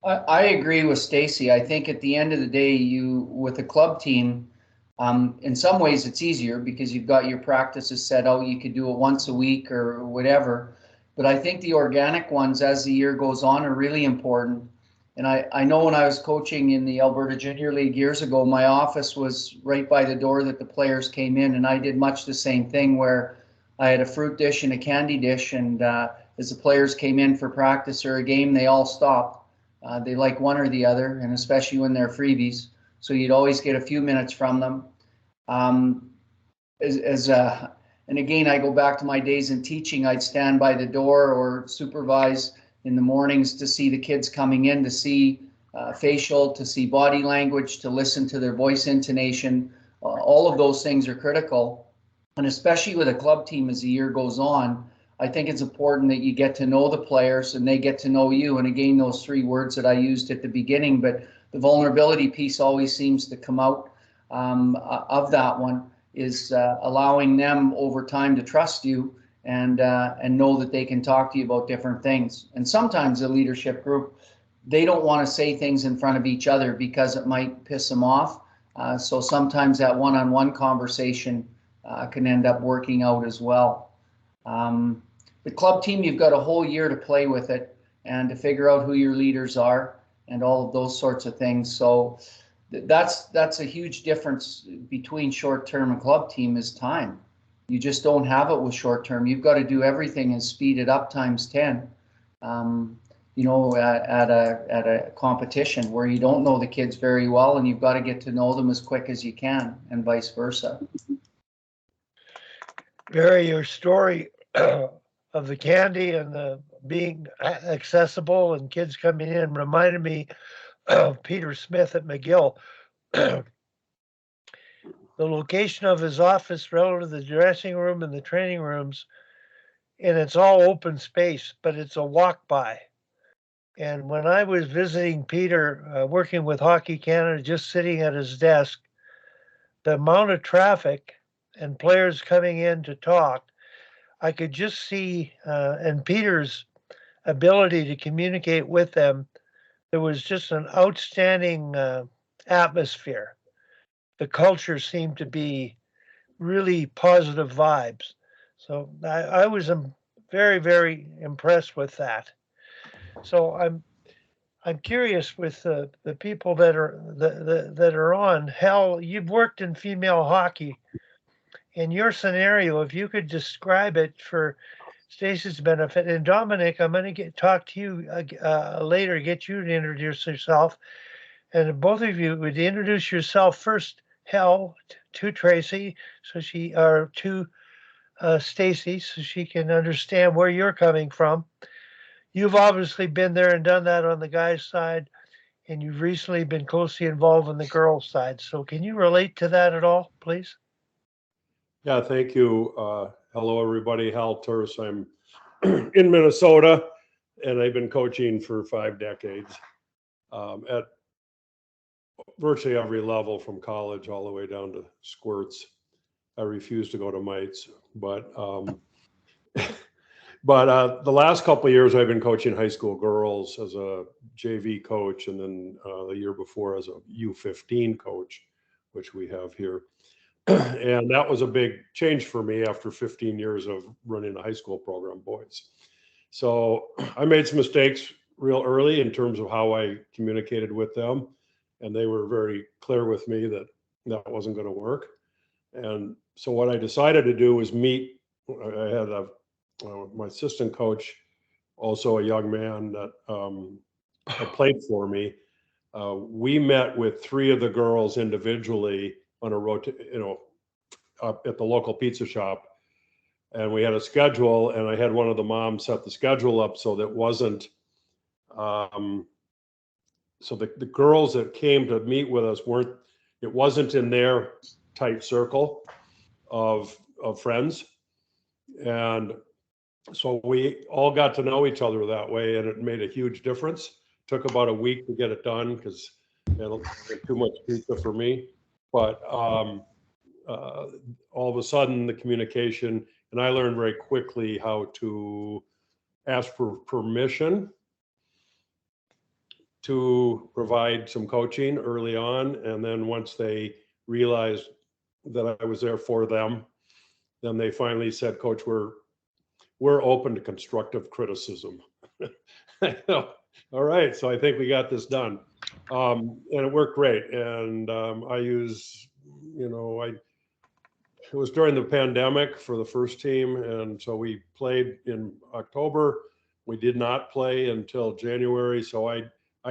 I agree with Stacy. I think at the end of the day, you with a club team, in some ways it's easier because you've got your practices set out. You could do it once a week or whatever. But I think the organic ones, as the year goes on, are really important. And I know when I was coaching in the Alberta Junior League years ago, my office was right by the door that the players came in, and I did much the same thing where I had a fruit dish and a candy dish, and as the players came in for practice or a game, they all stopped. They like one or the other, and especially when they're freebies. So you'd always get a few minutes from them. Um, as and again, I go back to my days in teaching. I'd stand by the door or supervise in the mornings to see the kids coming in, to see facial, to see body language, to listen to their voice intonation. All of those things are critical, and especially with a club team as the year goes on. I think it's important that you get to know the players and they get to know you. And again, those three words that I used at the beginning, but the vulnerability piece always seems to come out of that one is allowing them over time to trust you and know that they can talk to you about different things. And sometimes the leadership group, they don't want to say things in front of each other because it might piss them off. So sometimes that one-on-one conversation can end up working out as well. The club team, you've got a whole year to play with it and to figure out who your leaders are and all of those sorts of things. So that's a huge difference between short-term and club team is time. You just don't have it with short-term. You've got to do everything and speed it up times 10. At a competition where you don't know the kids very well and you've got to get to know them as quick as you can and vice versa. Barry, your story of the candy and the being accessible and kids coming in reminded me of Peter Smith at McGill. The location of his office relative to the dressing room and the training rooms, and it's all open space, but it's a walk by. And when I was visiting Peter, working with Hockey Canada, just sitting at his desk, the amount of traffic and players coming in to talk, I could just see, and Peter's ability to communicate with them, there was just an outstanding atmosphere. The culture seemed to be really positive vibes. So I was very, very impressed with that. So I'm curious with the people that are on. Hal, you've worked in female hockey. In your scenario, if you could describe it for Stacey's benefit, and Dominic, I'm going to talk to you later, get you to introduce yourself, and both of you would introduce yourself first, Hal, to Tracy, so she or to Stacy, so she can understand where you're coming from. You've obviously been there and done that on the guys' side, and you've recently been closely involved on the girls' side. So can you relate to that at all, please? Yeah, thank you. Hello, everybody. Hal Tearse. I'm in Minnesota, and I've been coaching for 5 decades at virtually every level from college all the way down to squirts. I refuse to go to mites, but the last couple of years I've been coaching high school girls as a JV coach, and then the year before as a U15 coach, which we have here. And that was a big change for me after 15 years of running a high school program, boys. So I made some mistakes real early in terms of how I communicated with them. And they were very clear with me that that wasn't going to work. And so what I decided to do was meet. I had my assistant coach, also a young man that played for me. We met with 3 of the girls individually on a up at the local pizza shop, and we had a schedule, and I had one of the moms set the schedule up so that wasn't so the girls that came to meet with us it wasn't in their tight circle of friends. And so we all got to know each other that way, and it made a huge difference. Took about a week to get it done because it was too much pizza for me. But all of a sudden, the communication, and I learned very quickly how to ask for permission to provide some coaching early on. And then once they realized that I was there for them, then they finally said, Coach, we're open to constructive criticism. All right, so I think we got this done. And it worked great. And I use, it was during the pandemic for the first team. And so we played in October. We did not play until January. So I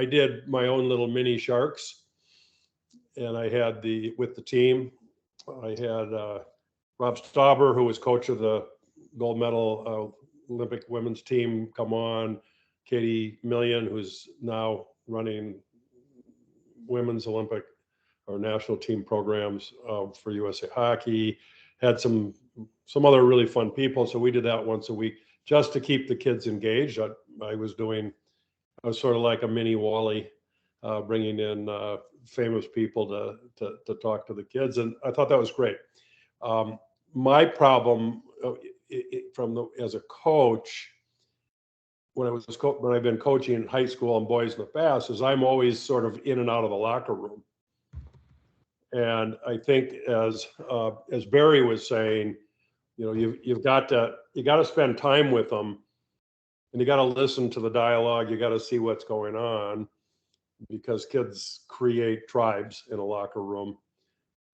did my own little mini Sharks. And I had with the team, I had Rob Stauber, who was coach of the gold medal Olympic women's team, come on. Katie Million, who's now running women's Olympic or national team programs for USA Hockey, had some other really fun people. So we did that once a week just to keep the kids engaged. I was sort of like a mini Wally, bringing in famous people to talk to the kids, and I thought that was great. My problem as a coach, when I've been coaching in high school and boys in the past, is I'm always sort of in and out of the locker room. And I think as Barry was saying, you've got to spend time with them, and you got to listen to the dialogue. You got to see what's going on, because kids create tribes in a locker room.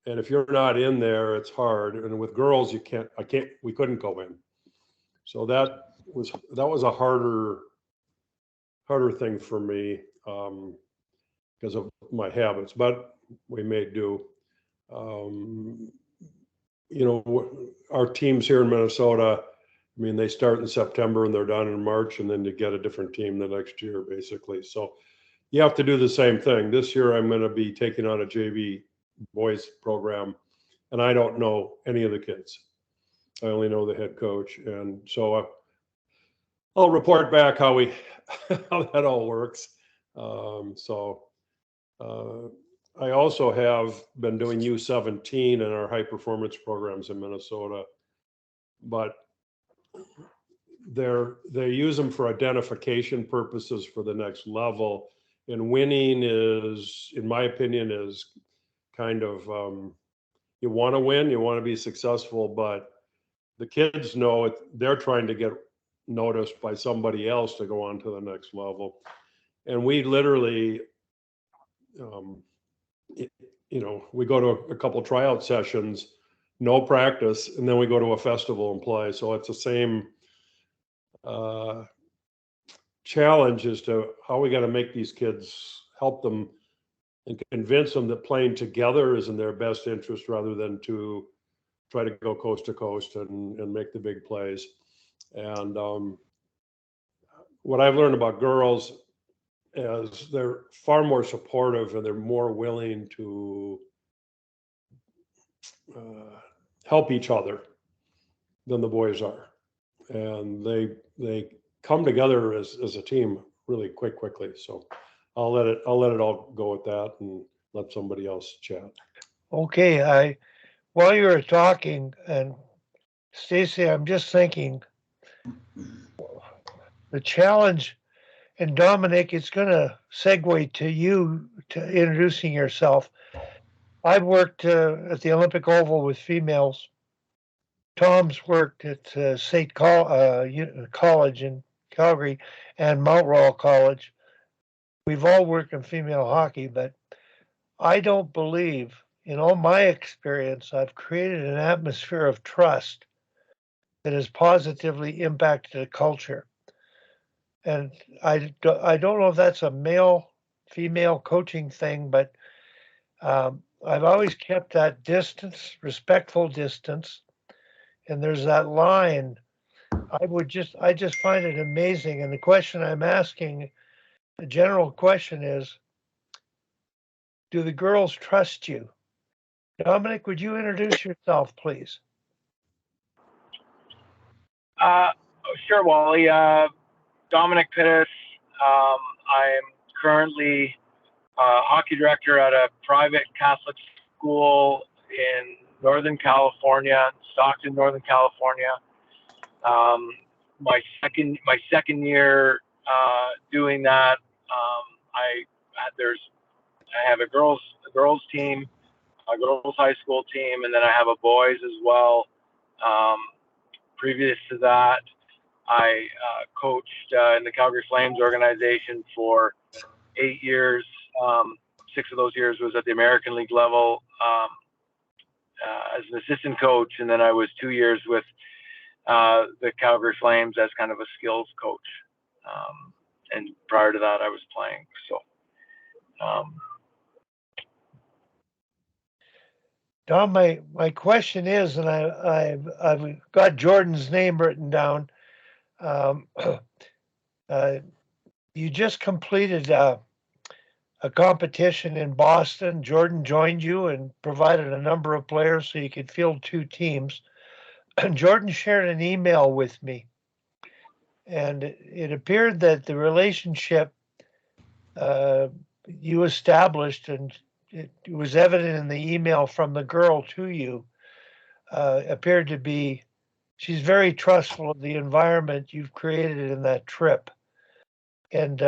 And if you're not in there, it's hard. And with girls, we couldn't go in. So that was a harder thing for me, because of my habits, but we made do. Our teams here in Minnesota, I mean, they start in September and they're done in March, and then you get a different team the next year, basically. So you have to do the same thing. This year, I'm going to be taking on a JV boys program, and I don't know any of the kids. I only know the head coach. And so I'll report back how that all works. I also have been doing U17 in our high performance programs in Minnesota, but they use them for identification purposes for the next level. And winning is, in my opinion, is kind of, you want to win, you want to be successful, but the kids know it, they're trying to get noticed by somebody else to go on to the next level. And we literally, we go to a couple tryout sessions, no practice, and then we go to a festival and play. So it's the same challenge as to how we got to make these kids, help them and convince them that playing together is in their best interest, rather than to try to go coast to coast and make the big plays. And what I've learned about girls is they're far more supportive, and they're more willing to help each other than the boys are. And they come together as a team really quickly. So I'll let it all go at that and let somebody else chat. Okay, while you were talking, and Stacy, I'm just thinking the challenge, and Dominic, it's going to segue to you to introducing yourself. I've worked at the Olympic Oval with females. Tom's worked at State College in Calgary and Mount Royal College. We've all worked in female hockey, but I don't believe, in all my experience, I've created an atmosphere of trust that has positively impacted the culture. And I don't know if that's a male-female coaching thing, but I've always kept that distance, respectful distance. And there's that line. I just find it amazing. And the question I'm asking, the general question is, do the girls trust you? Dominic, would you introduce yourself, please? Sure, Wally. Dominic Pittus. I'm currently hockey director at a private Catholic school in Northern California, Stockton, Northern California. My second year doing that, I I have a girls team, a girls high school team, and then I have a boys as well. Previous to that, I coached in the Calgary Flames organization for 8 years. 6 of those years was at the American League level as an assistant coach, and then I was 2 years with the Calgary Flames as kind of a skills coach. And prior to that, I was playing. So, Don, my question is, and I've got Jordan's name written down. You just completed a competition in Boston. Jordan joined you and provided a number of players so you could field 2 teams. And Jordan shared an email with me, and it appeared that the relationship you established, and it was evident in the email from the girl to you, appeared to be, she's very trustful of the environment you've created in that trip. And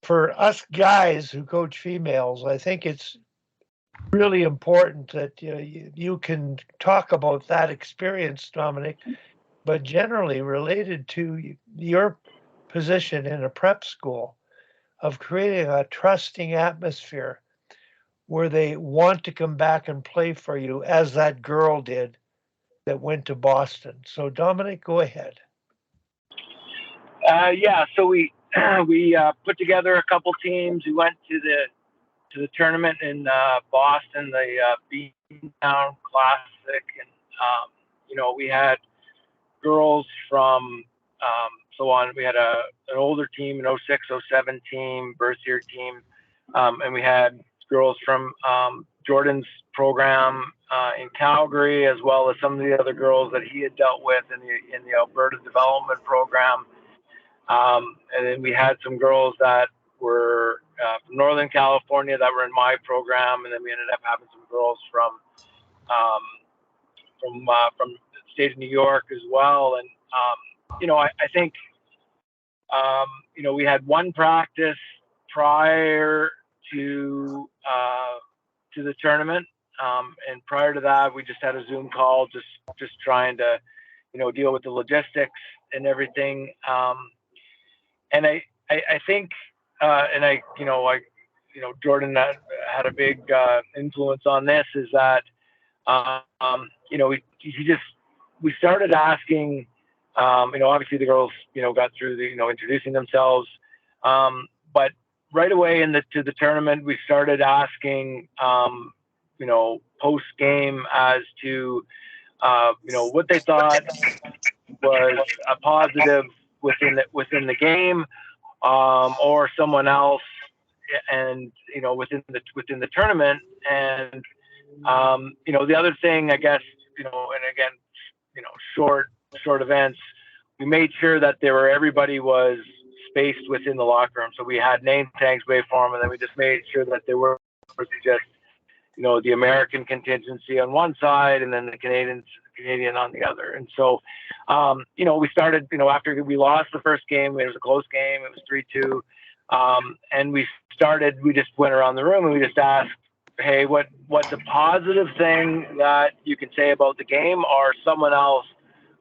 for us guys who coach females, I think it's really important that you can talk about that experience, Dominic, but generally related to your position in a prep school of creating a trusting atmosphere where they want to come back and play for you, as that girl did that went to Boston. So Dominic, go ahead. yeah, so we put together a couple teams. We went to the tournament in Boston, the Beantown Classic, and we had girls from so on. We had an older team, an 06, 07 team, birth year team, and we had girls from Jordan's program in Calgary, as well as some of the other girls that he had dealt with in the Alberta Development Program. And then we had some girls that were from Northern California that were in my program, and then we ended up having some girls from the state of New York as well. And I think we had one practice prior to the tournament, and prior to that, we just had a Zoom call, just trying to deal with the logistics and everything. And I think, Jordan had a big influence on this, is that, we started asking, obviously the girls, got through the, introducing themselves. But right away to the tournament, we started asking, post game as to, what they thought was a positive within the game, or someone else, and within the tournament. And the other thing, I guess, and again, short events, we made sure that everybody was spaced within the locker room. So we had name tags made for them, and then we just made sure that there were just the American contingency on one side, and then the Canadian on the other. And so, we started, after we lost the first game, it was a close game, it was 3-2. And we just went around the room and we just asked, hey, what's a positive thing that you can say about the game or someone else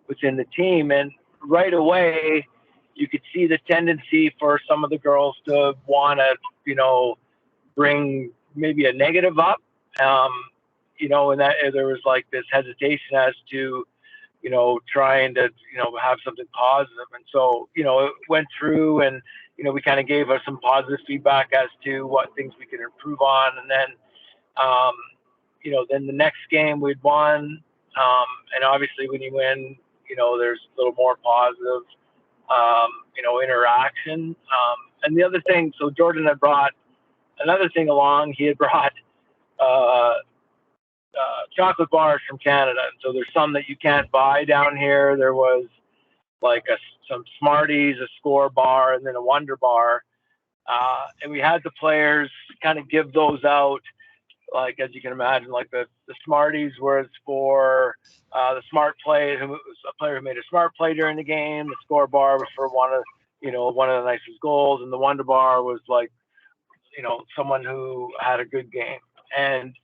within the team? And right away, you could see the tendency for some of the girls to want to, bring maybe a negative up. And that there was like this hesitation as to, trying to, have something positive. And so, it went through, and, we kind of gave us some positive feedback as to what things we could improve on. And then, then the next game we'd won. And obviously when you win, there's a little more positive, interaction. And the other thing, so Jordan had brought another thing along. He had brought, chocolate bars from Canada. And so there's some that you can't buy down here. There was like some Smarties, a Score bar, and then a Wonder bar. And we had the players kind of give those out, like, as you can imagine, like the Smarties was for the smart play, a player who made a smart play during the game. The Score bar was for one of the nicest goals, and the Wonder bar was like someone who had a good game. And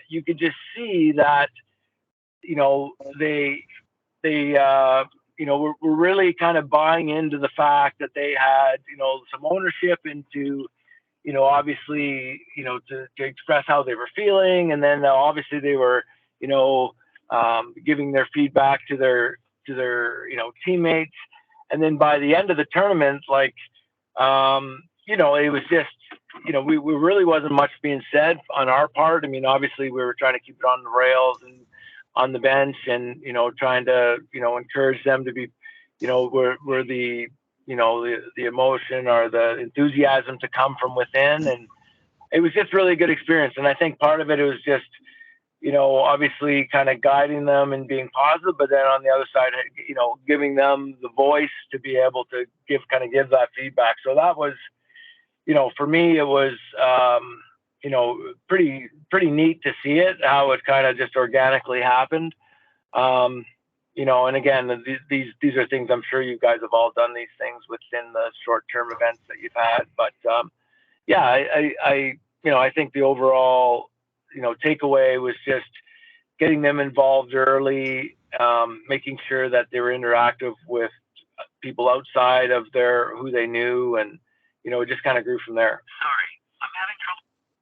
you could just see that, they were really kind of buying into the fact that they had, some ownership into, obviously, to express how they were feeling. And then obviously they were, giving their feedback to their teammates. And then by the end of the tournament, like, it was just, we really wasn't much being said on our part. I mean, obviously we were trying to keep it on the rails and on the bench and, trying to, encourage them to be, where the, the emotion or the enthusiasm to come from within. And it was just really a good experience. And I think part of it was just, obviously kind of guiding them and being positive, but then on the other side, giving them the voice to be able to give that feedback. So that was, for me, it was, pretty neat to see it, how it kind of just organically happened. And again, these are things I'm sure you guys have all done these things within the short-term events that you've had. But I think the overall, takeaway was just getting them involved early, making sure that they were interactive with people outside of who they knew, and it just kind of grew from there.